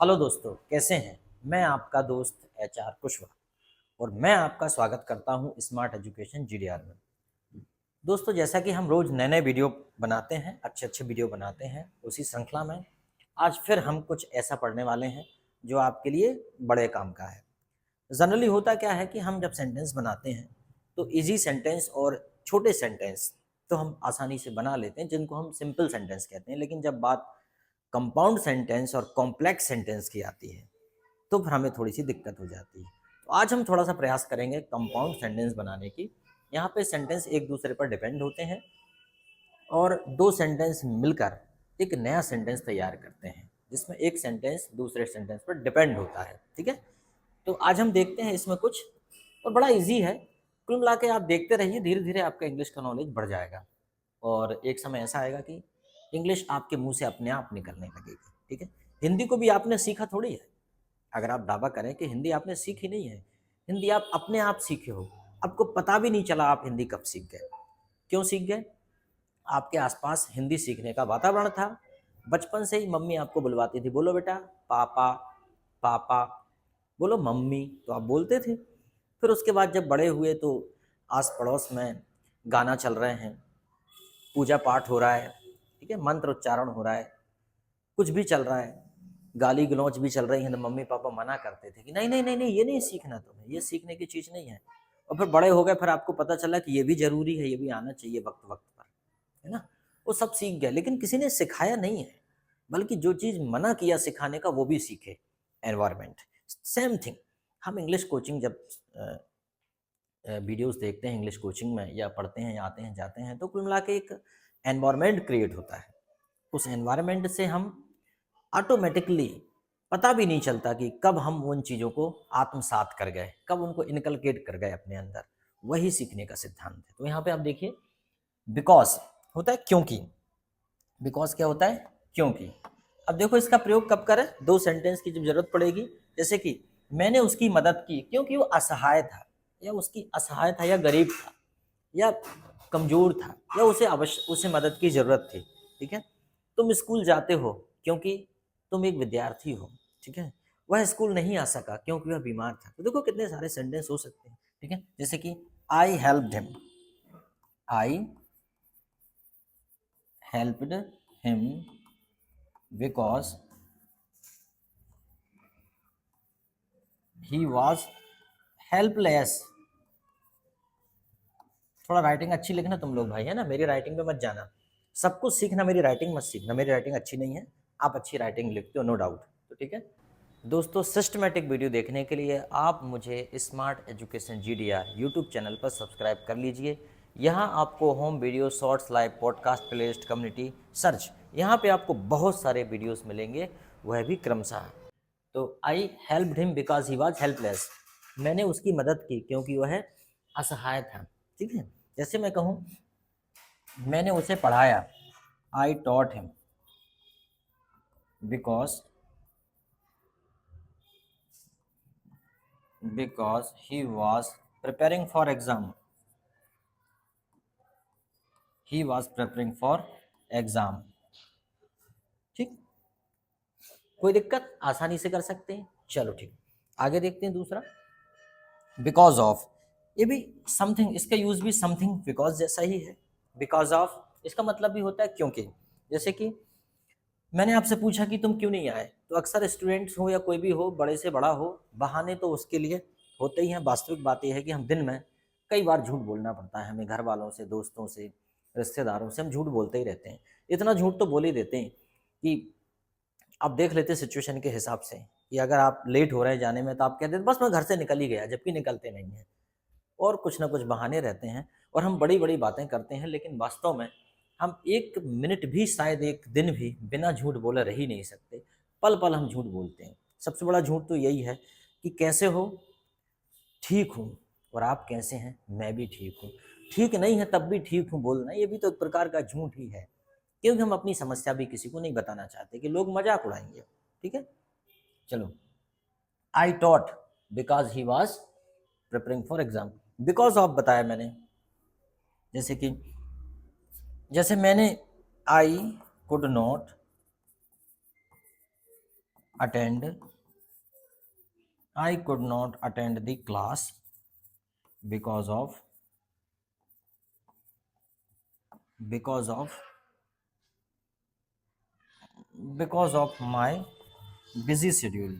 Hello दोस्तों, कैसे हैं? मैं आपका दोस्त एचआर कुशवाहा और मैं आपका स्वागत करता हूं स्मार्ट एजुकेशन जीडीआर में। दोस्तों, जैसा कि हम रोज नए नए वीडियो बनाते हैं, अच्छे अच्छे वीडियो बनाते हैं, उसी श्रृंखला में आज फिर हम कुछ ऐसा पढ़ने वाले हैं जो आपके लिए बड़े काम का है। जनरली होता क्या है कि हम जब सेंटेंस बनाते हैं तो इजी सेंटेंस और छोटे सेंटेंस तो हम आसानी से बना लेते हैं, जिनको हम सिंपल सेंटेंस कहते हैं। लेकिन जब बात कंपाउंड सेंटेंस और कॉम्प्लेक्स सेंटेंस की आती है तो फिर हमें थोड़ी सी दिक्कत हो जाती है। तो आज हम थोड़ा सा प्रयास करेंगे कंपाउंड सेंटेंस बनाने की। यहाँ पे सेंटेंस एक दूसरे पर डिपेंड होते हैं और दो सेंटेंस मिलकर एक नया सेंटेंस तैयार करते हैं, जिसमें एक सेंटेंस दूसरे सेंटेंस पर डिपेंड होता है। ठीक है, तो आज हम देखते हैं इसमें कुछ, और बड़ा इजी है। कुल मिला के आप देखते रहिए, धीरे धीरे आपका इंग्लिश का नॉलेज बढ़ जाएगा और एक समय ऐसा आएगा कि इंग्लिश आपके मुंह से अपने आप निकलने लगेगी। ठीक है, हिंदी को भी आपने सीखा थोड़ी है। अगर आप दावा करें कि हिंदी आपने सीखी नहीं है, हिंदी आप अपने आप सीखे हो, आपको पता भी नहीं चला आप हिंदी कब सीख गए। क्यों सीख गए? आपके आसपास हिंदी सीखने का वातावरण था। बचपन से ही मम्मी आपको बुलवाती थी, बोलो बेटा पापा, पापा, बोलो मम्मी, तो आप बोलते थे। फिर उसके बाद जब बड़े हुए तो आस पड़ोस में गाना चल रहे हैं, पूजा पाठ हो रहा है, ठीक है, मंत्र उच्चारण हो रहा है, कुछ भी चल रहा है, गाली गलौज भी चल रही है, तो मम्मी पापा मना करते थे कि नहीं नहीं नहीं नहीं, ये नहीं सीखना, तुम्हें ये सीखने की चीज़ नहीं है। और फिर बड़े हो गए, फिर आपको पता चला कि ये भी जरूरी है, ये भी आना चाहिए वक्त वक्त पर, है ना। वो सब सीख गए, लेकिन किसी ने सिखाया नहीं है, बल्कि जो चीज़ मना किया सिखाने का वो भी सीखे। Environment same thing. हम इंग्लिश कोचिंग जब वीडियोस देखते हैं इंग्लिश कोचिंग में, या पढ़ते हैं या आते हैं जाते हैं, तो कुल मिला के एक एनवायरमेंट क्रिएट होता है। उस एनवायरमेंट से हम ऑटोमेटिकली, पता भी नहीं चलता कि कब हम उन चीज़ों को आत्मसात कर गए, कब उनको इनकलकेट कर गए अपने अंदर। वही सीखने का सिद्धांत है। तो यहाँ पे आप देखिए, बिकॉज होता है क्योंकि। बिकॉज क्या होता है? क्योंकि। अब देखो इसका प्रयोग कब करें? दो सेंटेंस की जब जरूरत पड़ेगी, जैसे कि मैंने उसकी मदद की क्योंकि वो असहाय था, या उसकी असहाय था, या गरीब था, या कमजोर था, या उसे मदद की जरूरत थी। ठीक है, तुम स्कूल जाते हो क्योंकि तुम एक विद्यार्थी हो। ठीक है, वह स्कूल नहीं आ सका क्योंकि वह बीमार था। तो देखो कितने सारे सेंटेंस हो सकते हैं। ठीक है, जैसे कि आई helped him, I helped him because he was helpless. थोड़ा राइटिंग अच्छी लिखना तुम लोग भाई, है ना, मेरी राइटिंग पे मत जाना। सब कुछ सीखना, मेरी राइटिंग मत सीखना, मेरी राइटिंग अच्छी नहीं है। आप अच्छी राइटिंग लिखते हो, नो डाउट। तो ठीक है दोस्तों, सिस्टमेटिक वीडियो देखने के लिए आप मुझे smart education GDR YouTube channel पर सब्सक्राइब कर लीजिए। यहाँ आपको home video, shorts, live podcast, playlist, community search, यहाँ पे आपको बहुत सारे वीडियोस मिलेंगे, वह भी क्रमशः। तो आई helped him because he was helpless, मैंने उसकी मदद की क्योंकि वह असहाय था। ठीक है, जैसे मैं कहूँ मैंने उसे पढ़ाया, I taught him because he was preparing for exam, he was preparing for exam। ठीक, कोई दिक्कत? आसानी से कर सकते हैं। चलो ठीक, आगे देखते हैं दूसरा, बिकॉज ऑफ। ये भी समथिंग, इसका यूज भी समथिंग बिकॉज जैसा ही है। बिकॉज ऑफ इसका मतलब भी होता है क्योंकि। जैसे कि मैंने आपसे पूछा कि तुम क्यों नहीं आए, तो अक्सर स्टूडेंट्स हो या कोई भी हो, बड़े से बड़ा हो, बहाने तो उसके लिए होते ही हैं। वास्तविक बात यह है कि हम दिन में कई बार झूठ बोलना पड़ता है हमें, घर वालों से, दोस्तों से, रिश्तेदारों से हम झूठ बोलते ही रहते हैं। इतना झूठ तो बोल ही देते हैं कि आप देख लेते सिचुएशन के हिसाब से, कि अगर आप लेट हो रहे हैं जाने में तो आप कहते हैं बस मैं घर से निकल ही गया, जबकि निकलते नहीं हैं, और कुछ ना कुछ बहाने रहते हैं। और हम बड़ी बड़ी बातें करते हैं, लेकिन वास्तव में हम एक मिनट भी, शायद एक दिन भी बिना झूठ बोले रह ही नहीं सकते। पल पल हम झूठ बोलते हैं। सबसे बड़ा झूठ तो यही है कि कैसे हो, ठीक हूँ, और आप कैसे हैं, मैं भी ठीक हूँ। ठीक नहीं है तब भी ठीक हूँ बोलना, ये भी तो एक प्रकार का झूठ ही है, क्योंकि हम अपनी समस्या भी किसी को नहीं बताना चाहते कि लोग मजाक उड़ाएंगे। ठीक है, चलो, I thought because he was preparing for exam. Because of बताया मैंने, जैसे कि जैसे मैंने I could not, attend I could not attend the class because of because of because of my busy schedule.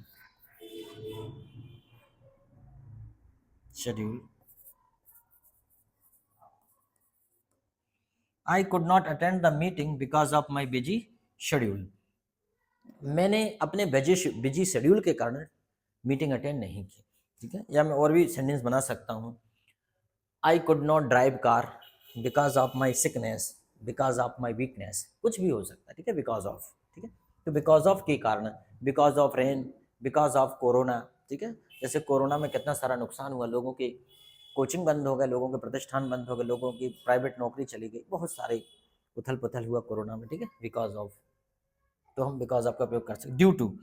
I could not attend the meeting because of my busy schedule. मैंने अपने busy schedule के कारण meeting attend नहीं की। ठीक है, या मैं और भी सेंटेंस बना सकता हूँ। आई could not drive car because of my sickness, because of my weakness, कुछ भी हो सकता है। ठीक है, बिकॉज ऑफ। ठीक है, तो बिकॉज ऑफ के कारण, because of rain, because of corona. ठीक है, जैसे कोरोना में कितना सारा नुकसान हुआ, लोगों की कोचिंग बंद हो गए, लोगों के प्रतिष्ठान बंद हो गए, लोगों की प्राइवेट नौकरी चली गई, बहुत सारे उथल पुथल हुआ कोरोना में। ठीक है, बिकॉज ऑफ, तो हम बिकॉज ऑफ का प्रयोग कर सकते। ड्यू टू,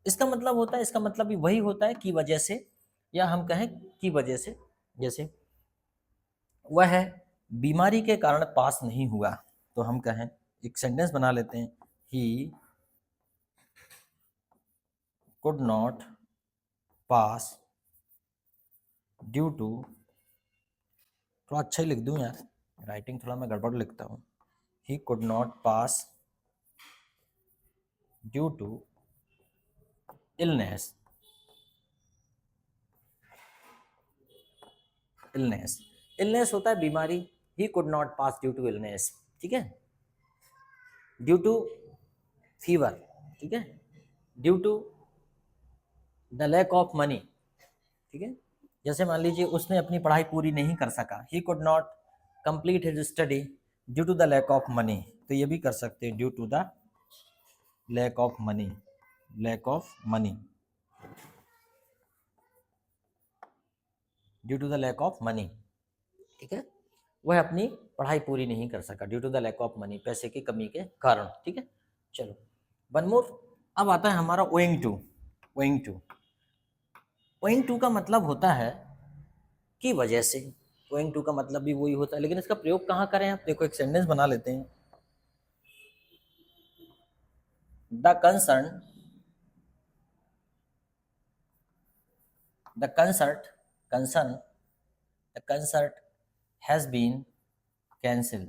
इसका मतलब होता है, इसका मतलब भी वही होता है की वजह से, या हम कहें की वजह से। जैसे वह बीमारी के कारण पास नहीं हुआ, तो हम कहें, एक सेंटेंस बना लेते हैं, he could not pass due to, थोड़ा अच्छा ही लिख दूं यार, राइटिंग थोड़ा मैं गड़बड़ लिखता हूँ। He could not pass due to illness, illness, illness होता है बीमारी। He could not pass due to illness. ठीक है, ड्यू टू फीवर। ठीक है, due to the lack of money. ठीक है, जैसे मान लीजिए उसने अपनी पढ़ाई पूरी नहीं कर सका, he could not complete his study due to the lack of money, तो ये भी कर सकते हैं, due to the lack of money, lack of money, due to the lack of money. ठीक है, वह अपनी पढ़ाई पूरी नहीं कर सका due to the lack of money, पैसे की कमी के कारण। ठीक है, चलो वन मोर। अब आता है हमारा owing to. Owing to, owing to का मतलब होता है की वजह से। ओइंग टू का मतलब भी वही होता है, लेकिन इसका प्रयोग कहाँ करें आप, देखो एक सेंटेंस बना लेते हैं। The concern, the concert, concern, the concert has been cancel,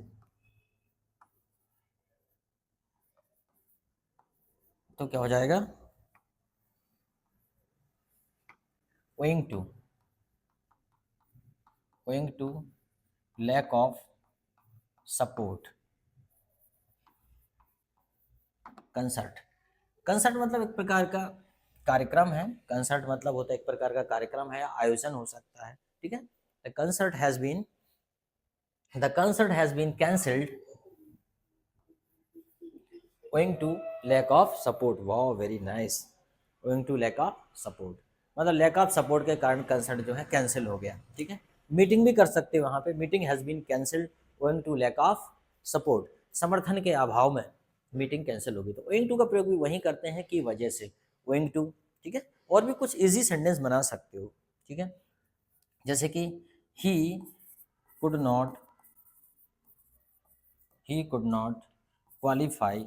तो क्या हो जाएगा, owing to, owing to lack of support, concert. Concert मतलब एक प्रकार का कार्यक्रम है, कंसर्ट मतलब होता है एक प्रकार का कार्यक्रम है, आयोजन हो सकता है। ठीक है, the concert has been, the concert has been cancelled owing to lack of support। Wow, very nice. owing to lack of support मतलब लैक ऑफ सपोर्ट के कारण कंसर्ट जो है कैंसिल हो गया। ठीक है, मीटिंग भी कर सकते हैं वहाँ पे, meeting has been cancelled owing to lack of support, समर्थन के अभाव में मीटिंग कैंसिल होगी, तो ओइंग टू का प्रयोग भी वहीं करते हैं कि वजह से, ओइंग टू। ठीक है, और भी कुछ इजी सेंटेंस बना सकते हो। ठीक है, जैसे कि ही could not, he could not qualify,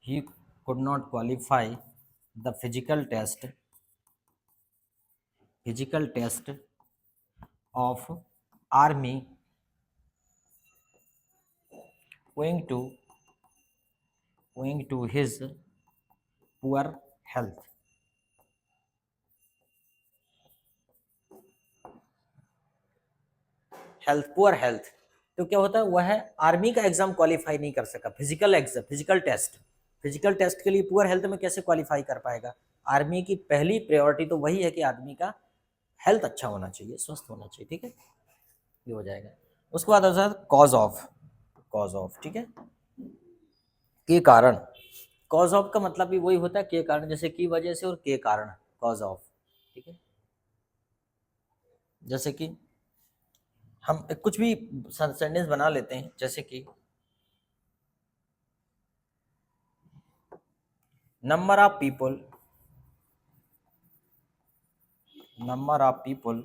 he could not qualify the physical test of army owing to his poor health। Health, poor health, तो क्या होता है, वह आर्मी का एग्जाम क्वालिफाई नहीं कर सका, physical exam, physical test, physical test के लिए पुअर हेल्थ में कैसे क्वालिफाई कर पाएगा। आर्मी की पहली प्रायोरिटी तो वही है कि आदमी का हेल्थ अच्छा होना चाहिए, स्वस्थ होना चाहिए। ठीक है, ये हो जाएगा। उसके बाद आता है कॉज ऑफ, कॉज ऑफ। ठीक है, के कारण, कॉज ऑफ का मतलब भी वही होता है के कारण, जैसे की वजह से और के कारण, कॉज ऑफ। ठीक है, जैसे कि हम कुछ भी सेंटेंस बना लेते हैं, जैसे कि number of people, number of people,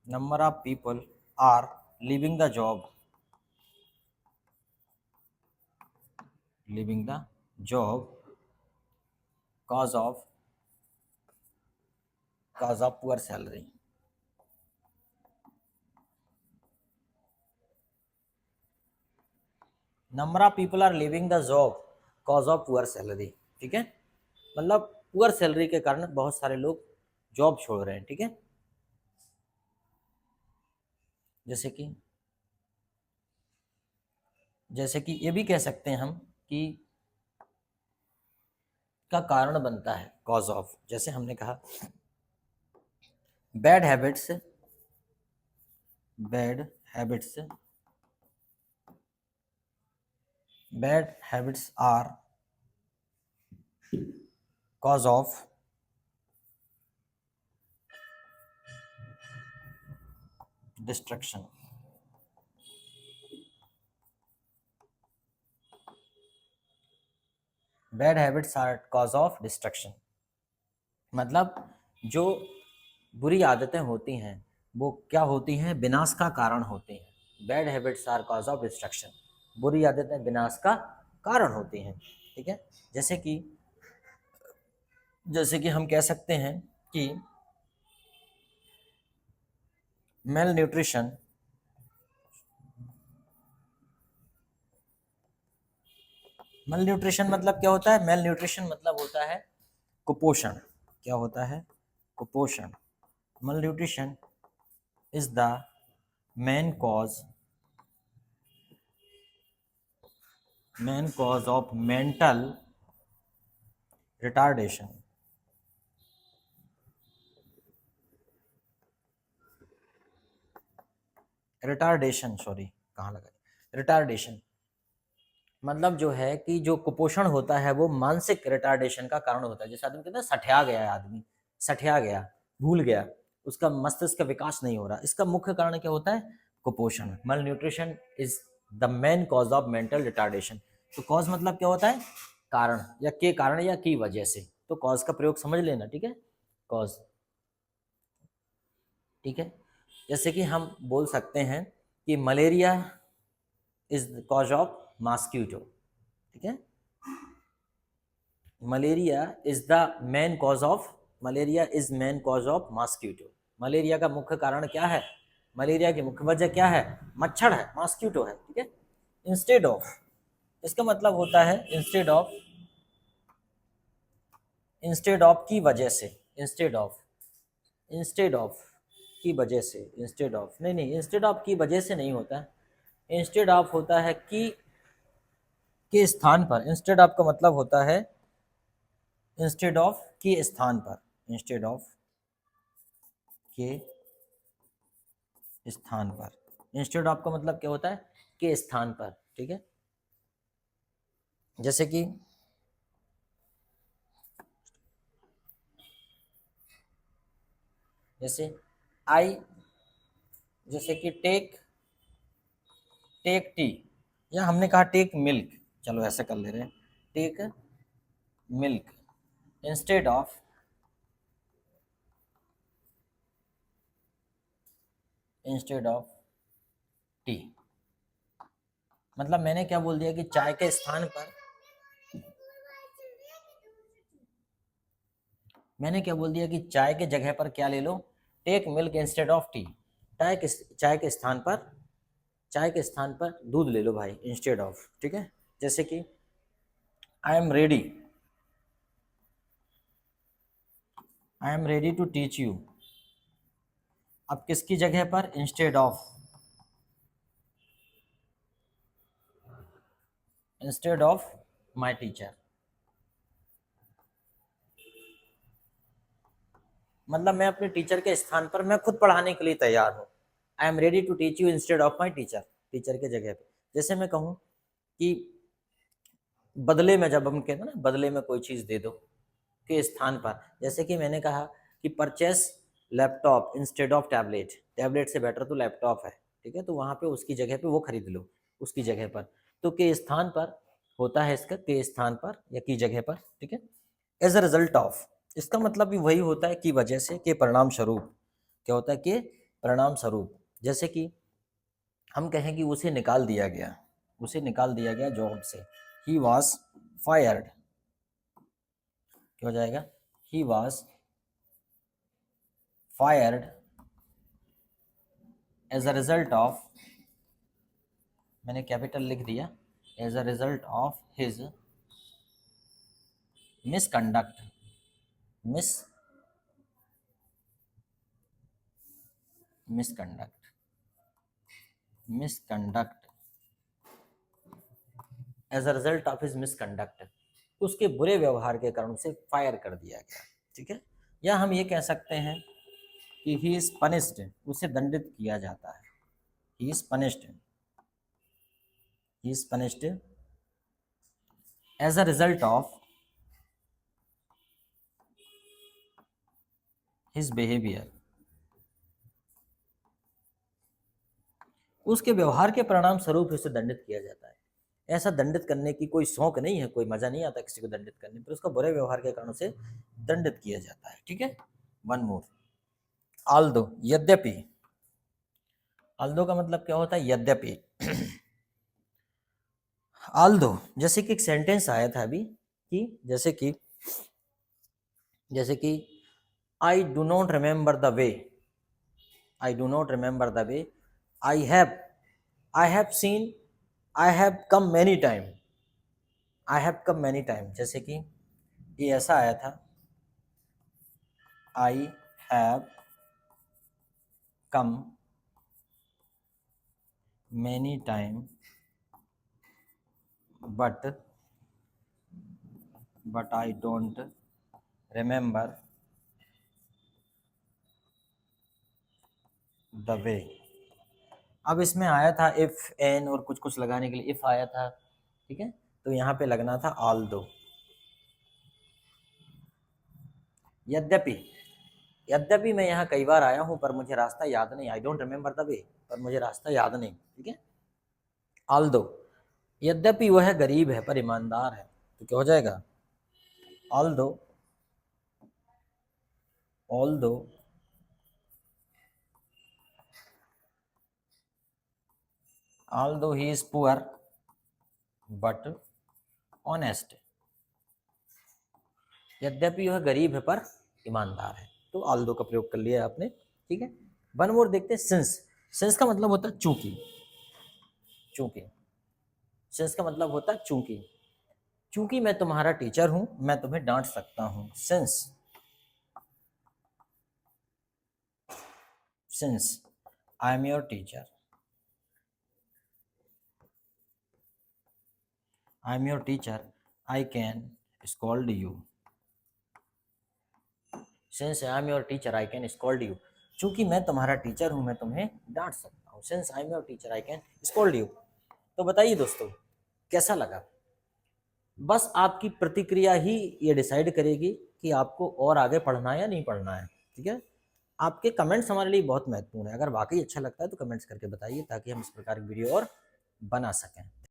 number of people are leaving the job, leaving the job cause of poor salary. Number of people are leaving the job cause of poor salary. ठीक है, मतलब poor salary के कारण बहुत सारे लोग job छोड़ रहे हैं। ठीक है, जैसे कि ये भी कह सकते हैं हम कि का कारण बनता है कॉज ऑफ, जैसे हमने कहा bad habits are cause of destruction. Bad habits are cause of destruction, मतलब जो बुरी आदतें होती हैं वो क्या होती हैं, विनाश का कारण होती हैं। Bad habits are cause of destruction, बुरी आदतें विनाश का कारण होती हैं। ठीक है, जैसे कि हम कह सकते हैं कि मेल न्यूट्रिशन मतलब क्या होता है, मेल न्यूट्रिशन मतलब होता है कुपोषण। क्या होता है, कुपोषण। Mail nutrition is the main cause of mental retardation. Retardation मतलब जो है कि जो कुपोषण होता है वो मानसिक रिटार्डेशन का कारण होता है। जैसे आदमी कहते हैं सठिया गया है, आदमी सठिया गया, भूल गया, उसका मस्तिष्क का विकास नहीं हो रहा। इसका मुख्य कारण क्या होता है, कुपोषण। मल nutrition is the main cause of mental retardation. तो कॉज मतलब क्या होता है, कारण, या के कारण या की वजह से। तो कॉज का प्रयोग समझ लेना। ठीक है, कॉज। ठीक है, जैसे कि हम बोल सकते हैं कि malaria is the cause of mosquito. ठीक है, malaria is main cause of mosquito. Malaria का मुख्य कारण क्या है, मलेरिया की मुख्य वजह क्या है, मच्छर है, मॉस्किटो है। ठीक है, इंस्टेड ऑफ, इसका मतलब होता है इंस्टेड ऑफ की वजह से, इंस्टेड ऑफ की वजह से, इंस्टेड ऑफ नहीं, इंस्टेड ऑफ की वजह से नहीं होता है, इंस्टेड ऑफ होता है की के स्थान पर। इंस्टेड ऑफ का मतलब होता है इंस्टेड ऑफ के स्थान पर, इंस्टेड ऑफ के स्थान पर। इंस्टेड ऑफ का मतलब क्या होता है, के स्थान पर। ठीक है, जैसे कि आई, जैसे कि टेक टी, या हमने कहा टेक मिल्क, चलो ऐसे कर ले रहे हैं, take milk instead of tea. मतलब मैंने क्या बोल दिया कि चाय के स्थान पर, मैंने क्या बोल दिया कि चाय के जगह पर क्या ले लो, take milk instead of tea. चाय के स्थान पर दूध ले लो भाई, इंस्टेड ऑफ। ठीक है, जैसे कि I am ready to teach you, अब किसकी जगह पर, इंस्टेड ऑफ माई टीचर। मतलब मैं अपने टीचर के स्थान पर मैं खुद पढ़ाने के लिए तैयार हूँ। I am ready to teach you instead of my teacher, teacher के जगह पे। जैसे मैं कहूँ कि बदले में, जब हम कहते हैं ना बदले में कोई चीज़ दे दो, के स्थान पर, जैसे कि मैंने कहा कि purchase laptop instead of tablet, tablet से बेटर तो लैपटॉप है। ठीक है, तो वहाँ पे उसकी जगह पे वो खरीद लो, उसकी जगह पर। तो के स्थान पर होता है इसका, के स्थान पर या की जगह पर। ठीक है, एज अ रिजल्ट ऑफ, इसका मतलब भी वही होता है की वजह से, के परिणाम स्वरूप। क्या होता है, के परिणाम स्वरूप। जैसे कि हम कहें कि उसे निकाल दिया गया जॉब से, ही वॉज फायर्ड, क्या हो जाएगा, he was fired as a result of, मैंने कैपिटल लिख दिया, as a result of his misconduct, misconduct as a result of his misconduct, उसके बुरे व्यवहार के कारण उसे फायर कर दिया गया। ठीक है, या हम ये कह सकते हैं कि ही इज पनिश्ड, उसे दंडित किया जाता है। He is punished as a result of his behaviour, उसके व्यवहार के परिणाम स्वरूप उसे दंडित किया जाता है। ऐसा दंडित करने की कोई शौक नहीं है, कोई मजा नहीं आता किसी को दंडित करने पर, उसका बुरे व्यवहार के कारण उसे दंडित किया जाता है। ठीक है, वन मोर, आल्दो, यद्यपि, आल्दो का मतलब क्या होता है, यद्यपि। आल्दो, जैसे कि एक सेंटेंस आया था अभी कि जैसे कि I do not remember the way, I do not remember the way, I have seen, I have come many time, I have come many time, जैसे कि ये ऐसा आया था, I have come many time but I don't remember the way। अब इसमें आया था इफ, एन और कुछ कुछ लगाने के लिए इफ आया था। ठीक है, तो यहाँ पे लगना था although, यद्यपि, यद्यपि मैं यहाँ कई बार आया हूँ पर मुझे रास्ता याद नहीं, I don't remember the way, पर मुझे रास्ता याद नहीं। ठीक है, although, यद्यपि वह गरीब है पर ईमानदार है, तो क्या हो जाएगा, although he is poor but honest, यद्यपि वह गरीब है पर ईमानदार है, तो although का प्रयोग कर लिया आपने। ठीक है, वन मोर देखते हैं, सिंस का मतलब होता है चूंकि, सिंस का मतलब होता है चूंकि मैं तुम्हारा टीचर हूं मैं तुम्हें डांट सकता हूं, since I am your teacher, I can scold you, since I am your teacher I can scold you, चूंकि मैं तुम्हारा टीचर हूं मैं तुम्हें डांट सकता हूं, since I am your teacher I can scold you. तो बताइए दोस्तों कैसा लगा, बस आपकी प्रतिक्रिया ही ये डिसाइड करेगी कि आपको और आगे पढ़ना है या नहीं पढ़ना है। ठीक है, आपके कमेंट्स हमारे लिए बहुत महत्वपूर्ण है, अगर वाकई अच्छा लगता है तो कमेंट्स करके बताइए ताकि हम इस प्रकार की वीडियो और बना सकें।